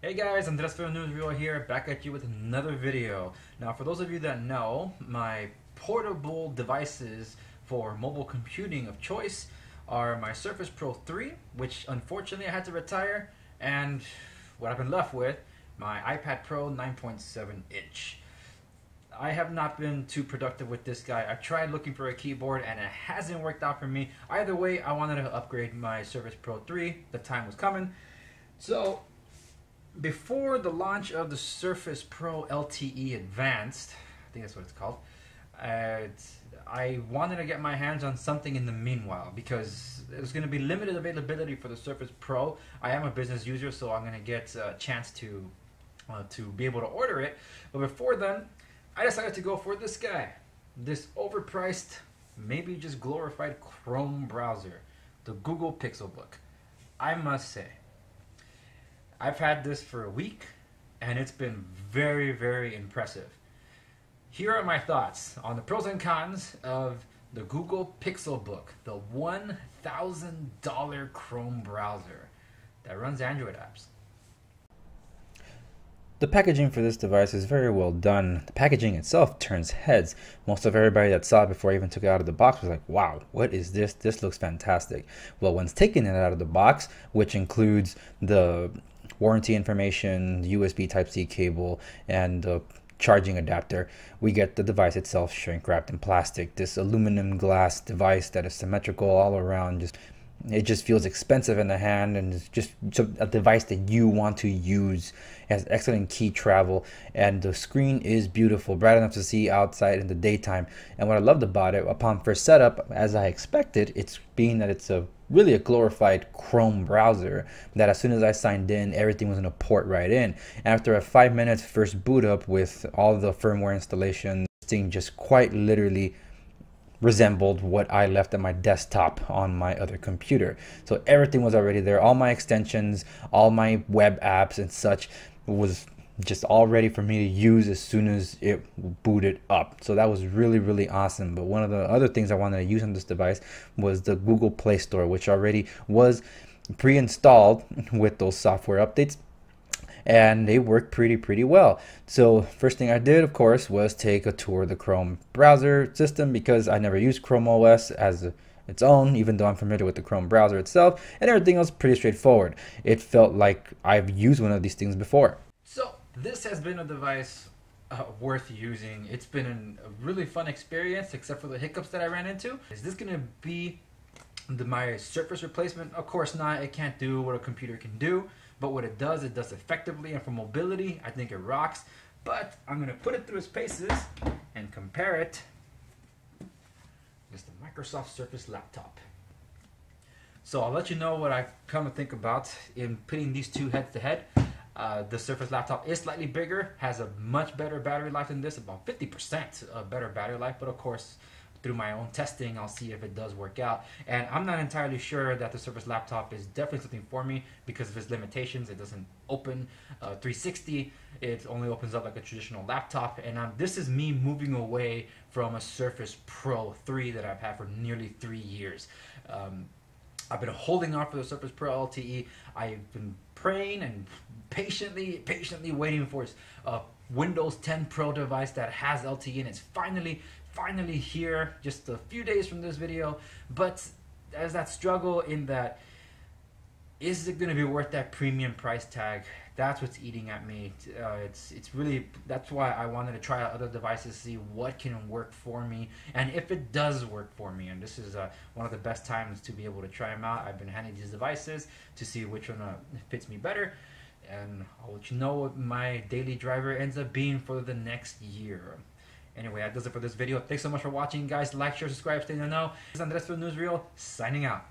Hey guys, Andres from Newsreel here, back at you with another video. Now, for those of you that know, my portable devices for mobile computing of choice are my Surface Pro 3, which unfortunately I had to retire, and what I've been left with, my iPad Pro 9.7 inch. I have not been too productive with this guy. I tried looking for a keyboard and it hasn't worked out for me. Either way, I wanted to upgrade my Surface Pro 3. The time was coming. So before the launch of the Surface Pro LTE Advanced, I think that's what it's called, I wanted to get my hands on something in the meanwhile because there's going to be limited availability for the Surface Pro. I am a business user, so I'm going to get a chance to be able to order it. But before then, I decided to go for this guy, this overpriced, maybe just glorified Chrome browser, the Google PixelBook. I must say, I've had this for a week, and it's been very, very impressive. Here are my thoughts on the pros and cons of the Google PixelBook, the $1,000 Chrome browser that runs Android apps. The packaging for this device is very well done. The packaging itself turns heads. Most of everybody that saw it before I even took it out of the box was like, wow, what is this? This looks fantastic. Well, once taking it out of the box, which includes the warranty information, USB Type-C cable, and the charging adapter, we get the device itself shrink wrapped in plastic. This aluminum glass device that is symmetrical all around, it just feels expensive in the hand, and it's just a device that you want to use. It has excellent key travel, and the screen is beautiful, bright enough to see outside in the daytime. And what I loved about it, upon first setup, as I expected, it's being that it's really a glorified Chrome browser, that as soon as I signed in, everything was going to port right in. After a 5 minutes first boot up with all the firmware installation, this thing just quite literally resembled what I left at my desktop on my other computer. So everything was already there. All my extensions, all my web apps and such was just all ready for me to use as soon as it booted up. So that was really, really awesome. But one of the other things I wanted to use on this device was the Google Play Store, which already was pre-installed with those software updates, and they work pretty well. So first thing I did, of course, was take a tour of the Chrome browser system, because I never used Chrome OS as its own, even though I'm familiar with the Chrome browser itself, and everything else pretty straightforward. It felt like I've used one of these things before. So this has been a device worth using. It's been a really fun experience, except for the hiccups that I ran into. Is this going to be my Surface replacement? Of course not. It can't do what a computer can do, but what it does effectively, and for mobility, I think it rocks. But I'm going to put it through its paces and compare it with the Microsoft Surface laptop. So I'll let you know what I come to think about in putting these two head to head. The Surface laptop is slightly bigger, has a much better battery life than this, about 50% better battery life, but of course, through my own testing, I'll see if it does work out. And I'm not entirely sure that the Surface laptop is definitely something for me because of its limitations. It doesn't open 360. It only opens up like a traditional laptop. And this is me moving away from a Surface Pro 3 that I've had for nearly 3 years. I've been holding on for the Surface Pro LTE. I've been praying and patiently waiting for a Windows 10 Pro device that has LTE, and it's finally here, just a few days from this video. But there's that struggle in that, is it going to be worth that premium price tag? That's what's eating at me. It's really, that's why I wanted to try out other devices, see what can work for me, and if it does work for me. And this is one of the best times to be able to try them out. I've been handing these devices to see which one fits me better, and I'll let you know what my daily driver ends up being for the next year. Anyway, that does it for this video. Thanks so much for watching, guys. Like, share, subscribe, stay in the know. This is Andres from Newsreel, signing out.